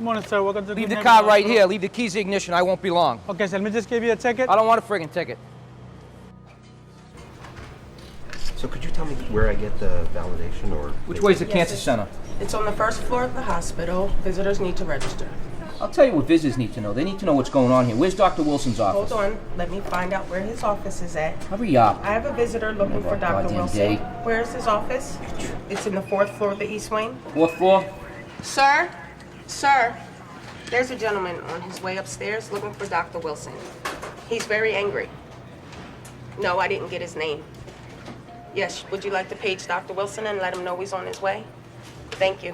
morning, sir. Welcome to Leave the car right here. Leave the keys in the ignition. I won't be long. Okay, sir. Let me just give you a ticket. I don't want a friggin' ticket. So could you tell me where I get the validation or... Which way's the cancer center? It's on the first floor of the hospital. Visitors need to register. I'll tell you what visitors need to know. They need to know what's going on here. Where's Dr. Wilson's office? Hold on. Let me find out where his office is at. Hurry up. I have a visitor looking for Dr. Goddamn Wilson. day. Where's his office? It's in the 4th floor of the East Wing. 4th floor? Sir? Sir? There's a gentleman on his way upstairs looking for Dr. Wilson. He's very angry. No, I didn't get his name. Yes, would you like to page Dr. Wilson and let him know he's on his way? Thank you.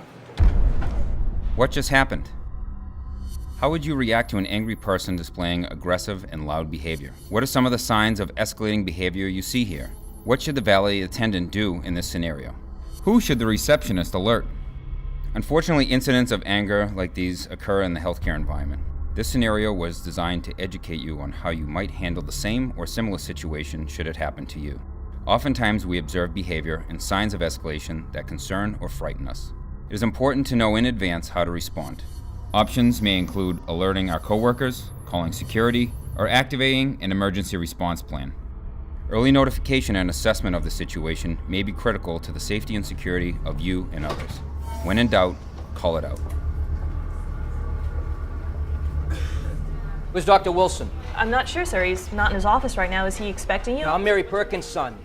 What just happened? How would you react to an angry person displaying aggressive and loud behavior? What are some of the signs of escalating behavior you see here? What should the valet attendant do in this scenario? Who should the receptionist alert? Unfortunately, incidents of anger like these occur in the healthcare environment. This scenario was designed to educate you on how you might handle the same or similar situation should it happen to you. Oftentimes, we observe behavior and signs of escalation that concern or frighten us. It is important to know in advance how to respond. Options may include alerting our coworkers, calling security, or activating an emergency response plan. Early notification and assessment of the situation may be critical to the safety and security of you and others. When in doubt, call it out. Where's Dr. Wilson? I'm not sure, sir. He's not in his office right now. Is he expecting you? No, I'm Mary Perkins' son.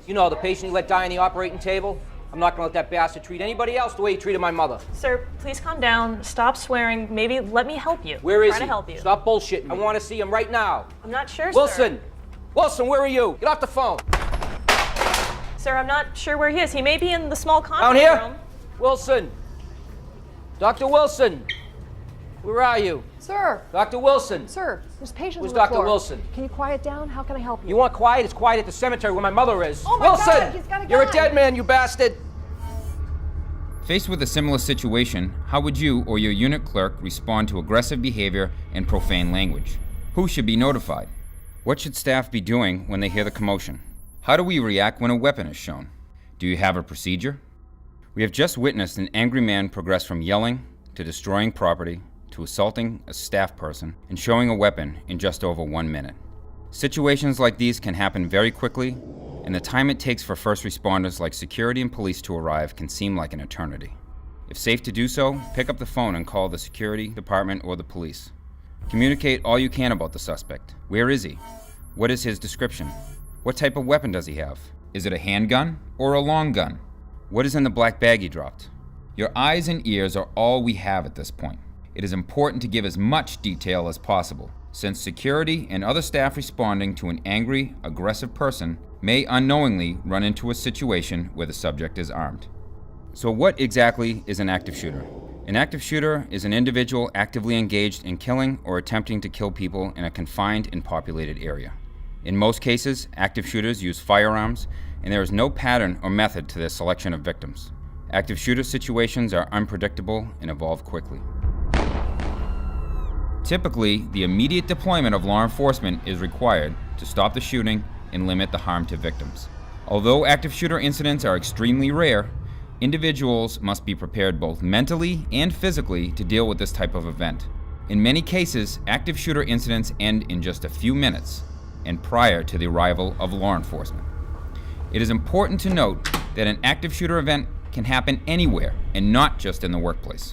You know, the patient you let die on the operating table? I'm not gonna let that bastard treat anybody else the way he treated my mother. Sir, please calm down. Stop swearing. Maybe let me help you. Where is Try he? to help you. Stop bullshitting. I want to see him right now. I'm not sure, Wilson! sir. Wilson, where are you? Get off the phone. Sir, I'm not sure where he is. He may be in the small Down conference here? room. Wilson! Dr. Wilson! Where are you? Sir, Dr. Wilson! sir, there's patients Where's on the Dr. floor. Wilson? Can you quiet down? How can I help you? You want quiet? It's quiet at the cemetery where my mother is. Oh my Wilson! God, he's got a You're a gun. dead man, you bastard! Faced with a similar situation, how would you or your unit clerk respond to aggressive behavior and profane language? Who should be notified? What should staff be doing when they hear the commotion? How do we react when a weapon is shown? Do you have a procedure? We have just witnessed an angry man progress from yelling to destroying property to assaulting a staff person and showing a weapon in just over 1 minute. Situations like these can happen very quickly, and the time it takes for first responders like security and police to arrive can seem like an eternity. If safe to do so, pick up the phone and call the security department or the police. Communicate all you can about the suspect. Where is he? What is his description? What type of weapon does he have? Is it a handgun or a long gun? What is in the black bag he dropped? Your eyes and ears are all we have at this point. It is important to give as much detail as possible, since security and other staff responding to an angry, aggressive person may unknowingly run into a situation where the subject is armed. So what exactly is an active shooter? An active shooter is an individual actively engaged in killing or attempting to kill people in a confined and populated area. In most cases, active shooters use firearms, and there is no pattern or method to their selection of victims. Active shooter situations are unpredictable and evolve quickly. Typically, the immediate deployment of law enforcement is required to stop the shooting and limit the harm to victims. Although active shooter incidents are extremely rare, individuals must be prepared both mentally and physically to deal with this type of event. In many cases, active shooter incidents end in just a few minutes and prior to the arrival of law enforcement. It is important to note that an active shooter event can happen anywhere and not just in the workplace.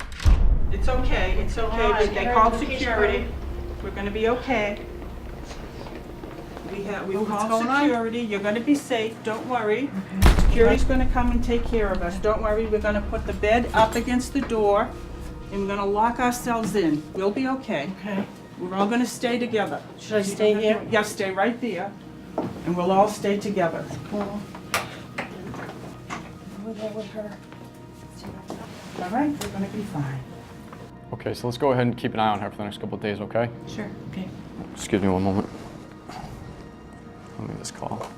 It's okay, it's okay. They called security. We're gonna be okay. We called security. You're gonna be safe, don't worry. Security's gonna come and take care of us. Don't worry, we're gonna put the bed up against the door and we're gonna lock ourselves in. We'll be okay. Okay. We're all gonna stay together. Should I stay here? Yeah, stay right there. And we'll all stay together. Cool. We're there with her. All right, we're gonna be fine. Okay, so let's go ahead and keep an eye on her for the next couple of days, okay? Sure, okay. Excuse me one moment. Let me just call.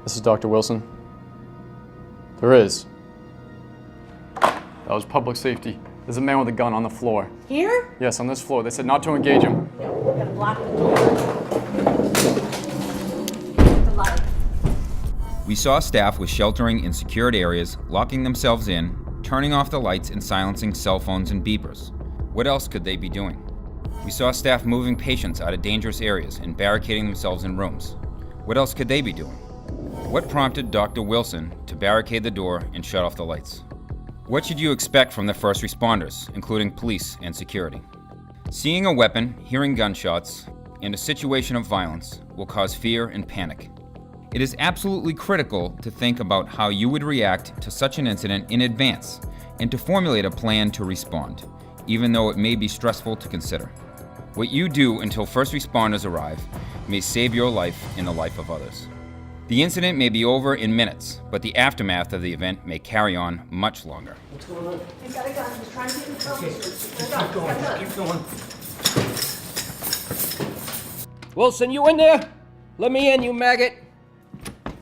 This is Dr. Wilson. There is. That was public safety. There's a man with a gun on the floor. Here? Yes, on this floor. They said not to engage him. No, we're gonna block the door. The light. We saw staff with sheltering in secured areas, locking themselves in, turning off the lights and silencing cell phones and beepers. What else could they be doing? We saw staff moving patients out of dangerous areas and barricading themselves in rooms. What else could they be doing? What prompted Dr. Wilson to barricade the door and shut off the lights? What should you expect from the first responders, including police and security? Seeing a weapon, hearing gunshots, and a situation of violence will cause fear and panic. It is absolutely critical to think about how you would react to such an incident in advance and to formulate a plan to respond, even though it may be stressful to consider. What you do until first responders arrive may save your life and the life of others. The incident may be over in minutes, but the aftermath of the event may carry on much longer. Wilson, you in there? Let me in, you maggot.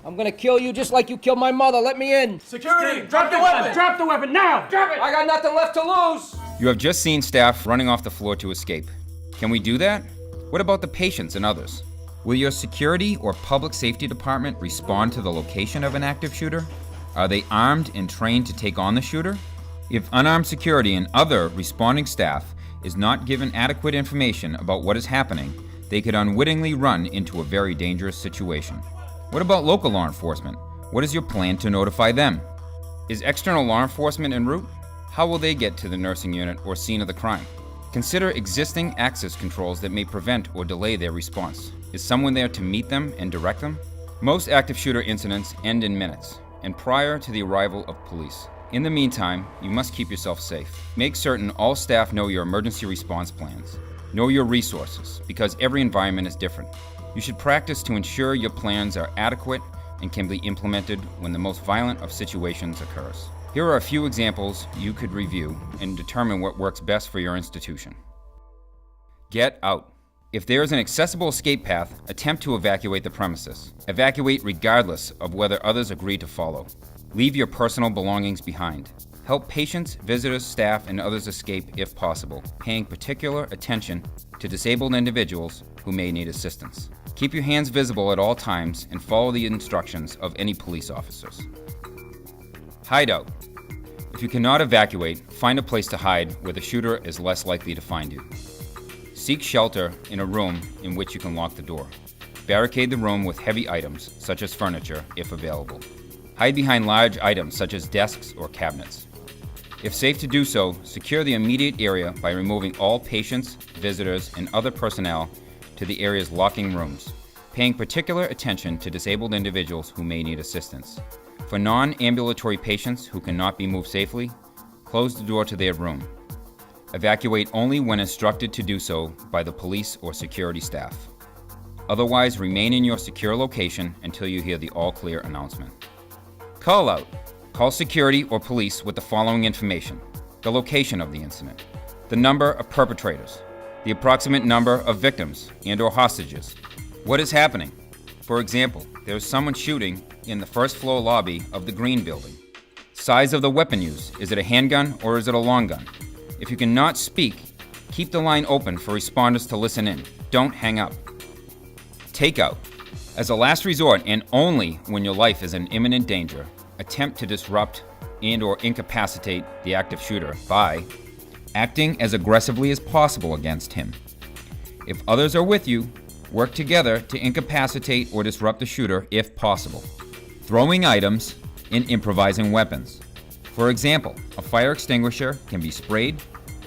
I'm gonna kill you just like you killed my mother. Let me in. Security, drop the weapon! Drop the weapon now! Drop it! I got nothing left to lose. You have just seen staff running off the floor to escape. Can we do that? What about the patients and others? Will your security or public safety department respond to the location of an active shooter? Are they armed and trained to take on the shooter? If unarmed security and other responding staff is not given adequate information about what is happening, they could unwittingly run into a very dangerous situation. What about local law enforcement? What is your plan to notify them? Is external law enforcement en route? How will they get to the nursing unit or scene of the crime? Consider existing access controls that may prevent or delay their response. Is someone there to meet them and direct them? Most active shooter incidents end in minutes and prior to the arrival of police. In the meantime, you must keep yourself safe. Make certain all staff know your emergency response plans. Know your resources, because every environment is different. You should practice to ensure your plans are adequate and can be implemented when the most violent of situations occurs. Here are a few examples you could review and determine what works best for your institution. Get out. If there is an accessible escape path, attempt to evacuate the premises. Evacuate regardless of whether others agree to follow. Leave your personal belongings behind. Help patients, visitors, staff, and others escape if possible, paying particular attention to disabled individuals who may need assistance. Keep your hands visible at all times and follow the instructions of any police officers. Hideout. If you cannot evacuate, find a place to hide where the shooter is less likely to find you. Seek shelter in a room in which you can lock the door. Barricade the room with heavy items, such as furniture, if available. Hide behind large items such as desks or cabinets. If safe to do so, secure the immediate area by removing all patients, visitors, and other personnel to the area's locking rooms, paying particular attention to disabled individuals who may need assistance. For non-ambulatory patients who cannot be moved safely, close the door to their room. Evacuate only when instructed to do so by the police or security staff. Otherwise, remain in your secure location until you hear the all-clear announcement. Call out. Call security or police with the following information: the location of the incident, the number of perpetrators, the approximate number of victims and/or hostages. What is happening? For example, there is someone shooting in the first floor lobby of the Green Building. Size of the weapon used. Is it a handgun or is it a long gun? If you cannot speak, keep the line open for responders to listen in. Don't hang up. Takeout. As a last resort and only when your life is in imminent danger, attempt to disrupt and/or incapacitate the active shooter by acting as aggressively as possible against him. If others are with you, work together to incapacitate or disrupt the shooter if possible. Throwing items and improvising weapons. For example, a fire extinguisher can be sprayed,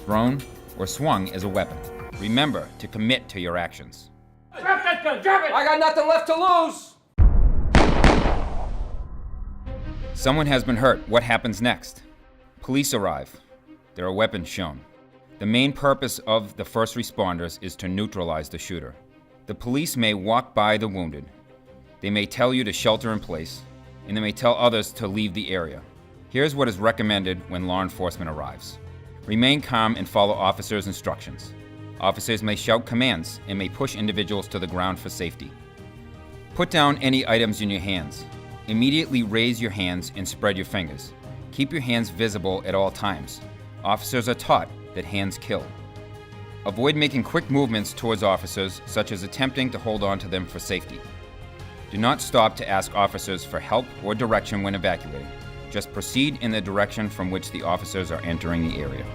thrown, or swung as a weapon. Remember to commit to your actions. Drop that gun! Drop it! I got nothing left to lose! Someone has been hurt. What happens next? Police arrive. There are weapons shown. The main purpose of the first responders is to neutralize the shooter. The police may walk by the wounded. They may tell you to shelter in place, and they may tell others to leave the area. Here's what is recommended when law enforcement arrives. Remain calm and follow officers' instructions. Officers may shout commands and may push individuals to the ground for safety. Put down any items in your hands. Immediately raise your hands and spread your fingers. Keep your hands visible at all times. Officers are taught that hands kill. Avoid making quick movements towards officers, such as attempting to hold on to them for safety. Do not stop to ask officers for help or direction when evacuating. Just proceed in the direction from which the officers are entering the area.